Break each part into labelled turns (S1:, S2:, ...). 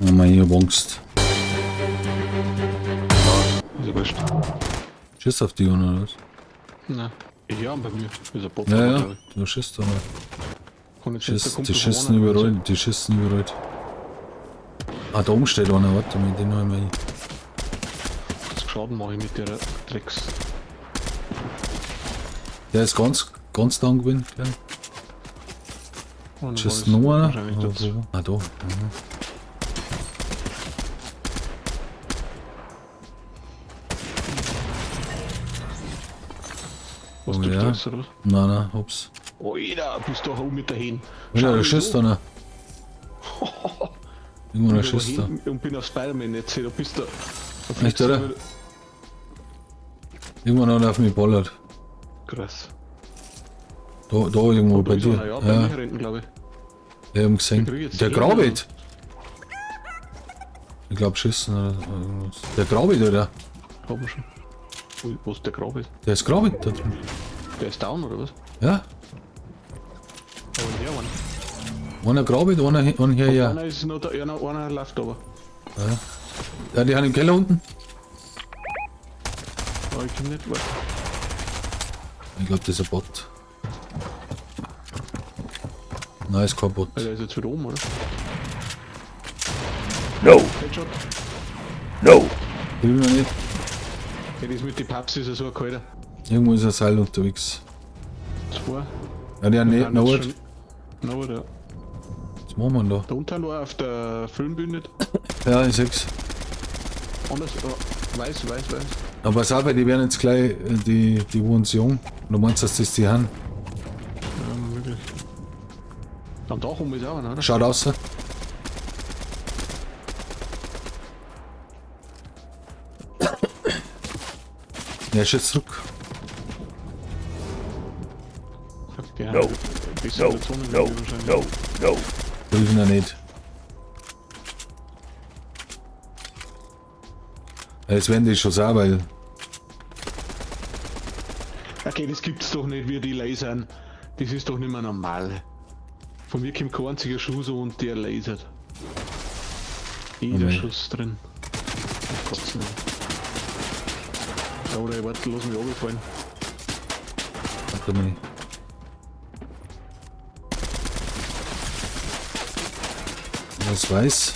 S1: Haben wir hier Angst.
S2: Also weißt
S1: Schiss auf die oder was?
S2: Nein. Ja, bei mir. Ist ein Bot.
S1: Ja,
S2: aber,
S1: ja,
S2: glaub ich.
S1: du schießt aber.
S2: Kann jetzt nicht der Kumpel
S1: Die
S2: von
S1: schießen
S2: einer
S1: überall,
S2: sein.
S1: die schießen überall. Ah, da oben steht einer, warte mal, den noch einmal.
S2: Das Schaden mache ich mit der Drecks.
S1: Der ist ganz down gewesen, gell?
S2: Und
S1: Schießt
S2: war das
S1: noch einer?
S2: wahrscheinlich
S1: Oder
S2: dazu.
S1: wo? Ah, da. Mhm.
S2: Was
S1: Oh,
S2: du
S1: ja.
S2: das oder was?
S1: Nein, hops.
S2: Alter, bist du mit der Hin.
S1: Ja, da schießt einer. Irgendwo da schießt er.
S2: Und bin auf Spider-Man jetzt, da bist du.
S1: Echt, oder? Irgendwann hat er auf mich ballert.
S2: Krass.
S1: Da irgendwo
S2: Oh, da
S1: bei
S2: ist
S1: dir.
S2: einer, ja, bei mir hinten, glaube ich.
S1: Wir haben gesehen.
S2: Ich krieg jetzt
S1: Der
S2: eh
S1: Grabit. Ich glaube schießen oder irgendwas. Der Grabit, oder?
S2: Haben wir schon. Wo ist der Grab ist?
S1: Der ist Grabit da drin.
S2: Der ist down, oder was?
S1: Ja?
S2: Aber der one.
S1: Einer Grabit, einer hier, ja.
S2: Einer ist noch da, einer läuft aber.
S1: Ja, die haben im Keller unten.
S2: Aber ich komm nicht weiter.
S1: Ich glaube, das ist ein Bot. Nein, ist kein Bot.
S2: Der ist jetzt wieder oben, oder?
S1: No!
S2: Headshot.
S1: No! Ich will noch nicht.
S2: Ja, das mit den Paps ist ja so ein kalter.
S1: Irgendwo ist ein Seil unterwegs.
S2: Zwei.
S1: Ja, die haben nicht
S2: noch
S1: noch.
S2: No, da.
S1: Was machen wir denn da?
S2: Da unten war auf der Filmbühne nicht.
S1: Ja, ich sag's.
S2: Anders, weiß.
S1: Aber pass auf, weil die werden jetzt gleich, die wohnen jung. Du meinst, dass das die haben?
S2: Ja, möglich. Am Dach oben ist auch einer, oder?
S1: Schaut aus. Ja, ist jetzt zurück.
S2: Sagt der no. Bisschen no. No.
S1: No. Will ich noch nicht. Ja, jetzt werden die schon sauer, weil.
S2: Okay, das gibt's doch nicht, wie die lasern. Das ist doch nicht mehr normal. Von mir kommt kein einziger Schuss und der lasert. Jeder
S1: Okay.
S2: Schuss drin. Oh Gott, nein. Ja, oder warte, lass mich runterfallen.
S1: Warte mal. Was weiß?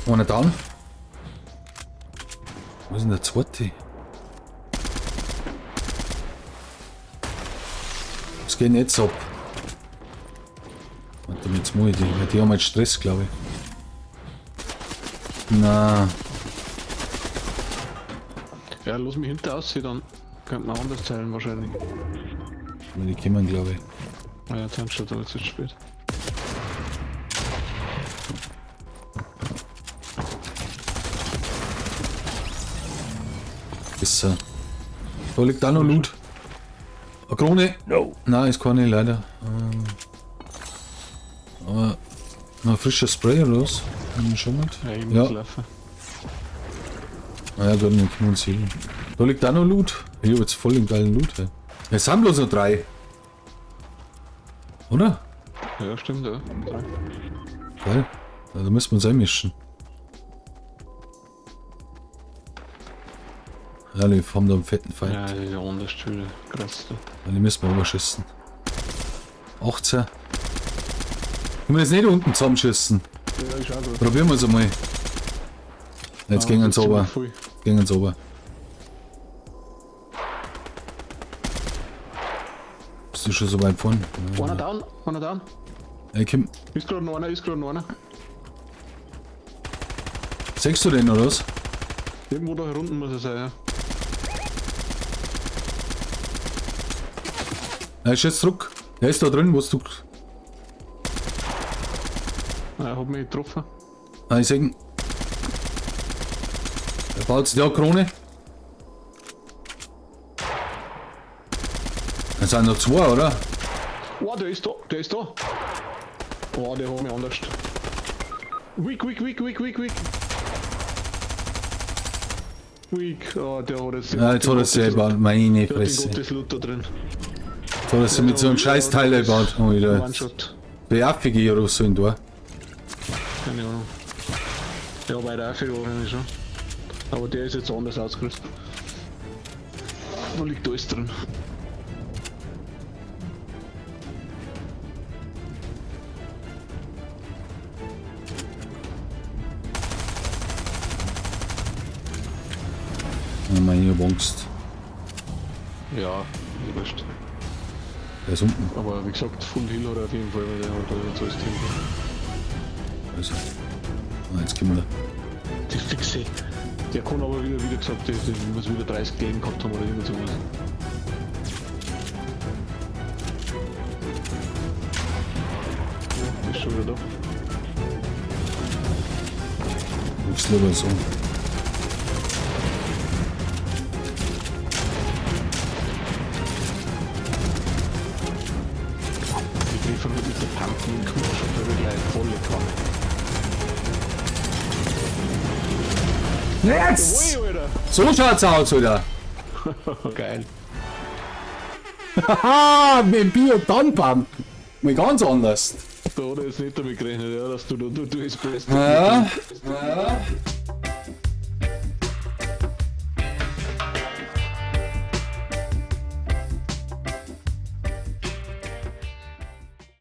S1: Einer down? Wo ist denn der zweite? Was geht denn jetzt ab? Warte mal, jetzt muss ich die haben jetzt Stress, glaube ich. Na,
S2: Ja, lass mich hinter aussehen, dann könnte man anders zählen wahrscheinlich.
S1: die kommen, glaube ich.
S2: Ah ja, jetzt schon, aber jetzt ist es spät.
S1: Ist da liegt auch noch Loot. Eine Krone? No. Nein, ist keine leider. Aber noch ein frischer Spray oder was? Schon mal?
S2: Ja, ich
S1: Ja.
S2: muss laufen.
S1: Naja, dann können wir uns sehen. Da liegt auch noch Loot. Ich habe jetzt voll den geilen Loot. Hey. Es sind bloß noch 3. Oder?
S2: Ja, stimmt, ja.
S1: Geil. Ja, da müssen wir uns einmischen. Ja, die haben da einen fetten Feind.
S2: Ja, ja, anders schön. Krass. Du.
S1: Ja, die müssen wir überschießen. 18. Können wir jetzt nicht unten zusammenschießen?
S2: Ja, ist auch gut.
S1: Probieren wir es einmal. Jetzt gehen wir ins Ober. Gehen wir ins Ober. Bist du schon so weit vorne?
S2: Einer down, einer down.
S1: Ey, Kim,
S2: Ist gerade noch einer, ist gerade noch einer.
S1: siehst du den oder was?
S2: Irgendwo da unten muss er sein, ja.
S1: Er ist jetzt zurück. Er ist da drin, wo du.
S2: Er hat mich getroffen.
S1: Ah, ich sehe ihn. Er baut sich die Krone. Es sind noch 2, oder?
S2: Oh, der ist da, der ist da. Oh, der hat mich anders. Weak. Weak. Oh, der hat jetzt...
S1: Ja, jetzt hat er selber meine
S2: Der hat den
S1: Fresse.
S2: Gottesloot da drin.
S1: Jetzt hat er sich mit so einem scheiß Teil gebaut. Alter.
S2: One-Shot.
S1: Beaffige oder so in da.
S2: Keine Ahnung. Ja, bei der Affe wahrscheinlich schon. Aber der ist jetzt anders ausgerüstet. Da liegt alles drin.
S1: Ja, meine Angst.
S2: Ja, wurscht.
S1: Der ist unten.
S2: Aber wie gesagt, Full Hill hat er auf jeden Fall, weil der hat da jetzt alles drin.
S1: Also. Ah, jetzt kommen wir.
S2: Die Fixe. Der kann aber wieder gesagt, der muss wieder 30 Leben gehabt haben oder irgend sowas. Ja, ist schon wieder da.
S1: Ruf's lieber so.
S2: Die Treffer mit dieser Pumpen im Knutsch und da wird gleich volle Kanne.
S1: Jetzt!
S2: Ui, Alter!
S1: So schaut's aus, oder?
S2: Geil.
S1: Haha, mit dem Bier dann Pump. Mal ganz anders.
S2: Da hat er jetzt nicht damit gerechnet, ja, dass du es bist.
S1: Ja. Ja.